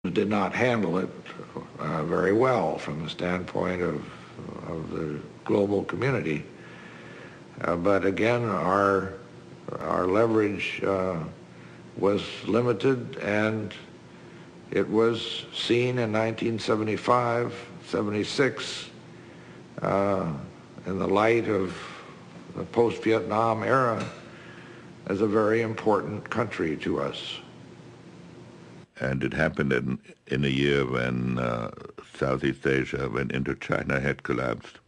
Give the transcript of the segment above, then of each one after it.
did not handle it very well from the standpoint of the global community. But again, our leverage was limited, and it was seen in 1975, 76, in the light of the post-Vietnam era, as a very important country to us. And it happened in a year when Southeast Asia, when Indochina had collapsed.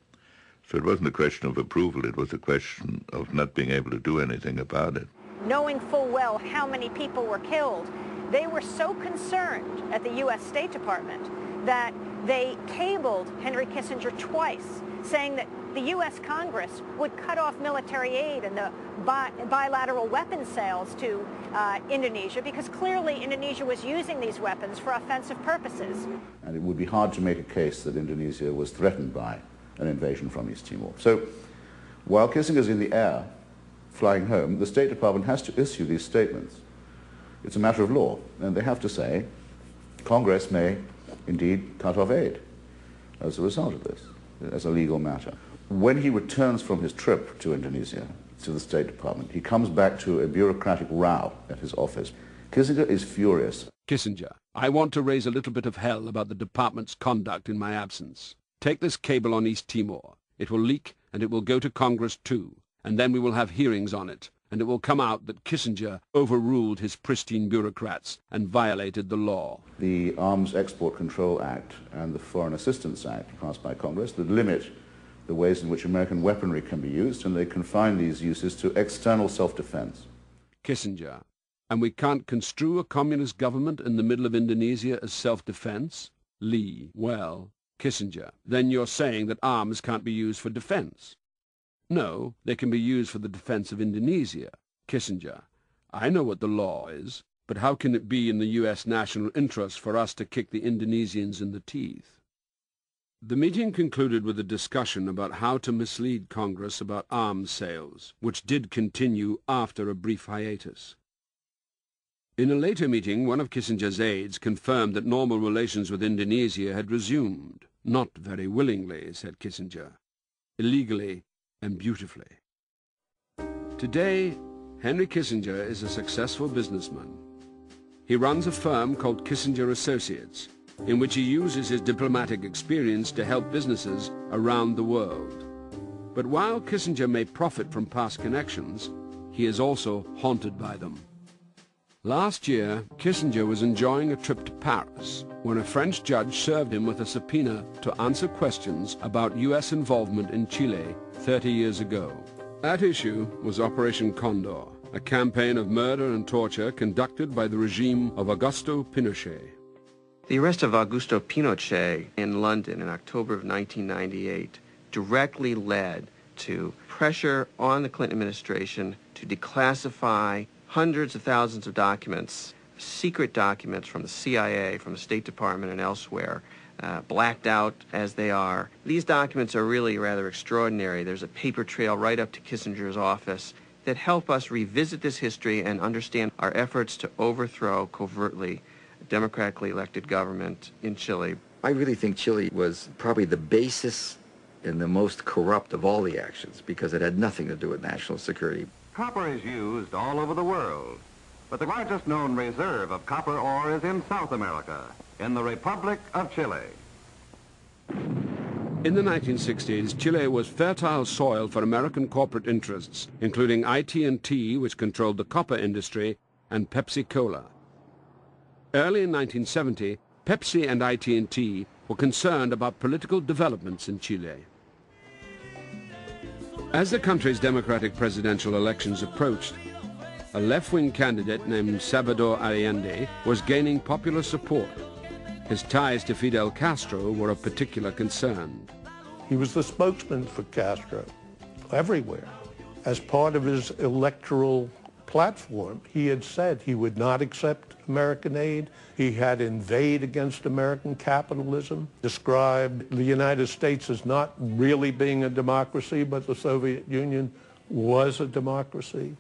So it wasn't a question of approval, it was a question of not being able to do anything about it. Knowing full well how many people were killed, they were so concerned at the U.S. State Department that they cabled Henry Kissinger twice, saying that the U.S. Congress would cut off military aid and the bilateral weapon sales to Indonesia, because clearly Indonesia was using these weapons for offensive purposes. And it would be hard to make a case that Indonesia was threatened by an invasion from East Timor. So while Kissinger's in the air, flying home, the State Department has to issue these statements. It's a matter of law, and they have to say Congress may indeed cut off aid as a result of this, as a legal matter. When he returns from his trip to Indonesia, to the State Department, he comes back to a bureaucratic row at his office. Kissinger is furious. Kissinger, I want to raise a little bit of hell about the department's conduct in my absence. Take this cable on East Timor. It will leak, and it will go to Congress too, and then we will have hearings on it, and it will come out that Kissinger overruled his pristine bureaucrats and violated the law. The Arms Export Control Act and the Foreign Assistance Act passed by Congress that limit the ways in which American weaponry can be used, and they confine these uses to external self-defense. Kissinger, and we can't construe a communist government in the middle of Indonesia as self-defense? Lee, well, Kissinger, then you're saying that arms can't be used for defense. No, they can be used for the defense of Indonesia. Kissinger, I know what the law is, but how can it be in the U.S. national interest for us to kick the Indonesians in the teeth? The meeting concluded with a discussion about how to mislead Congress about arms sales, which did continue after a brief hiatus. In a later meeting, one of Kissinger's aides confirmed that normal relations with Indonesia had resumed. Not very willingly, said Kissinger. Illegally and beautifully. Today, Henry Kissinger is a successful businessman. He runs a firm called Kissinger Associates, in which he uses his diplomatic experience to help businesses around the world. But while Kissinger may profit from past connections, he is also haunted by them. Last year, Kissinger was enjoying a trip to Paris when a French judge served him with a subpoena to answer questions about U.S. involvement in Chile 30 years ago. At issue was Operation Condor, a campaign of murder and torture conducted by the regime of Augusto Pinochet. The arrest of Augusto Pinochet in London in October of 1998 directly led to pressure on the Clinton administration to declassify hundreds of thousands of documents, secret documents from the CIA, from the State Department and elsewhere, blacked out as they are. These documents are really rather extraordinary. There's a paper trail right up to Kissinger's office that help us revisit this history and understand our efforts to overthrow covertly a democratically elected government in Chile. I really think Chile was probably the basis and the most corrupt of all the actions, because it had nothing to do with national security. Copper is used all over the world, but the largest known reserve of copper ore is in South America, in the Republic of Chile. In the 1960s, Chile was fertile soil for American corporate interests, including IT&T, which controlled the copper industry, and Pepsi-Cola. Early in 1970, Pepsi and IT&T were concerned about political developments in Chile. As the country's democratic presidential elections approached, a left-wing candidate named Salvador Allende was gaining popular support. His ties to Fidel Castro were of particular concern. He was the spokesman for Castro everywhere. As part of his electoral platform, he had said he would not accept American aid. He had inveighed against American capitalism, described the United States as not really being a democracy, but the Soviet Union was a democracy.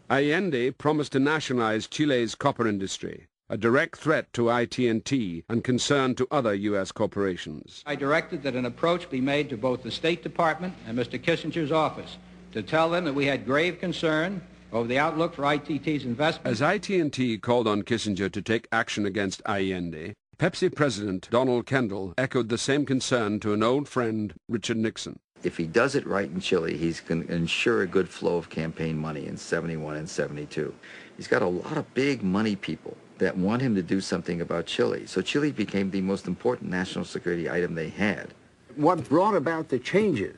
Allende promised to nationalize Chile's copper industry, a direct threat to IT&T and concern to other U.S. corporations. I directed that an approach be made to both the State Department and Mr. Kissinger's office to tell them that we had grave concern over the outlook for ITT's investment. As IT&T called on Kissinger to take action against Allende, Pepsi President Donald Kendall echoed the same concern to an old friend, Richard Nixon. If he does it right in Chile, he's going to ensure a good flow of campaign money in 71 and 72. He's got a lot of big money people that want him to do something about Chile. So Chile became the most important national security item they had. What brought about the changes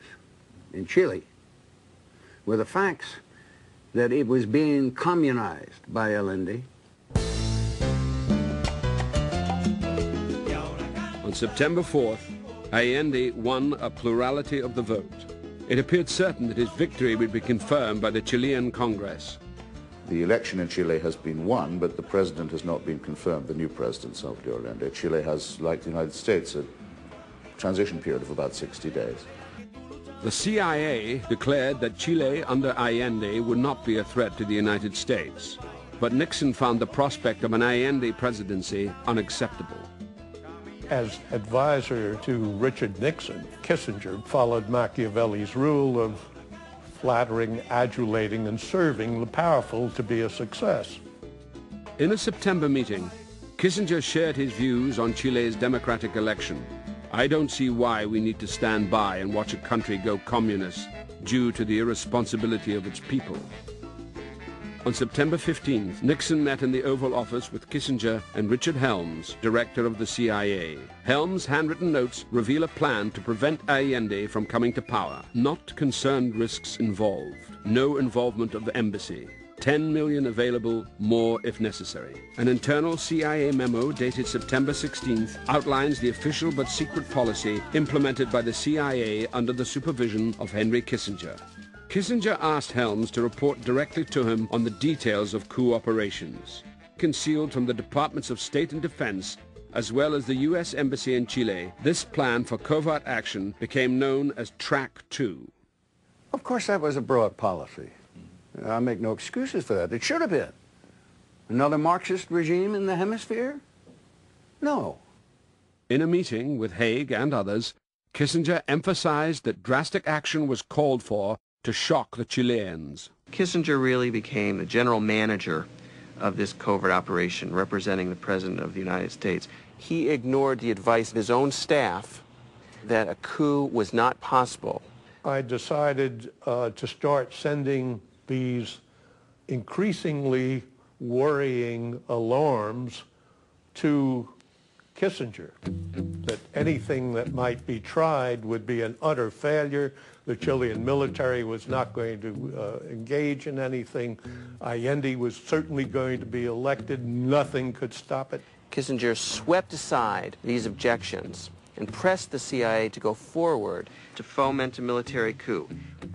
in Chile were the facts that it was being communized by Allende. On September 4th, Allende won a plurality of the vote. It appeared certain that his victory would be confirmed by the Chilean Congress. The election in Chile has been won, but the president has not been confirmed, the new president, Salvador Allende. Chile has, like the United States, a transition period of about 60 days. The CIA declared that Chile under Allende would not be a threat to the United States, but Nixon found the prospect of an Allende presidency unacceptable. As advisor to Richard Nixon, Kissinger followed Machiavelli's rule of flattering, adulating, and serving the powerful to be a success. In a September meeting, Kissinger shared his views on Chile's democratic election. I don't see why we need to stand by and watch a country go communist due to the irresponsibility of its people. On September 15th, Nixon met in the Oval Office with Kissinger and Richard Helms, director of the CIA. Helms' handwritten notes reveal a plan to prevent Allende from coming to power. Not concerned risks involved. No involvement of the embassy. 10 million available, more if necessary. An internal CIA memo dated September 16th outlines the official but secret policy implemented by the CIA under the supervision of Henry Kissinger. Kissinger asked Helms to report directly to him on the details of coup operations. Concealed from the Departments of State and Defense, as well as the U.S. Embassy in Chile, this plan for covert action became known as Track 2. Of course, that was a broad policy. I make no excuses for that. It should have been. Another Marxist regime in the hemisphere? No. In a meeting with Haig and others, Kissinger emphasized that drastic action was called for to shock the Chileans. Kissinger really became the general manager of this covert operation, representing the President of the United States. He ignored the advice of his own staff that a coup was not possible. I decided to start sending these increasingly worrying alarms to Kissinger, that anything that might be tried would be an utter failure. The Chilean military was not going to engage in anything. Allende was certainly going to be elected. Nothing could stop it. Kissinger swept aside these objections and pressed the CIA to go forward to foment a military coup.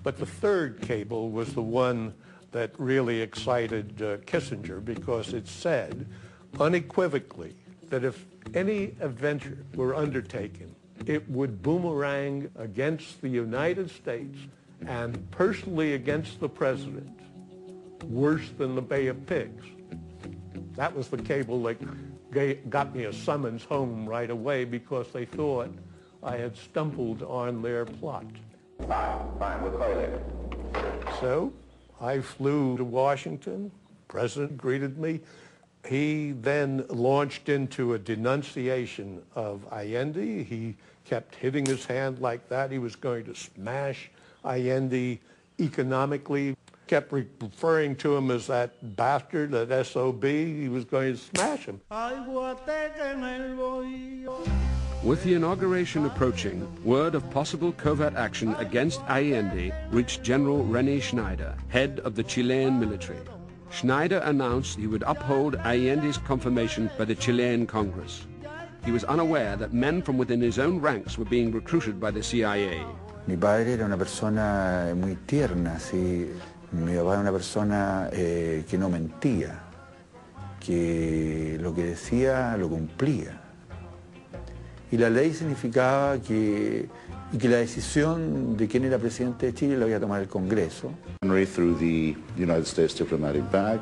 But the third cable was the one that really excited Kissinger, because it said unequivocally that if any adventure were undertaken, it would boomerang against the United States and personally against the president, worse than the Bay of Pigs. That was the cable that got me a summons home right away, because they thought I had stumbled on their plot. Fine, we'll call you later. So I flew to Washington. The president greeted me. He then launched into a denunciation of Allende. He kept hitting his hand like that. He was going to smash Allende economically. Kept referring to him as that bastard, that SOB. He was going to smash him. With the inauguration approaching, word of possible covert action against Allende reached General René Schneider, head of the Chilean military. Schneider announced he would uphold Allende's confirmation by the Chilean Congress. He was unaware that men from within his own ranks were being recruited by the CIA. Mi padre era una persona muy tierna, sí. Mi papá era una persona que no mentía, que lo que decía lo cumplía. Y la ley significaba que la decisión de quién era presidente de Chile la había tomado el Congreso. Through the United States diplomatic bag.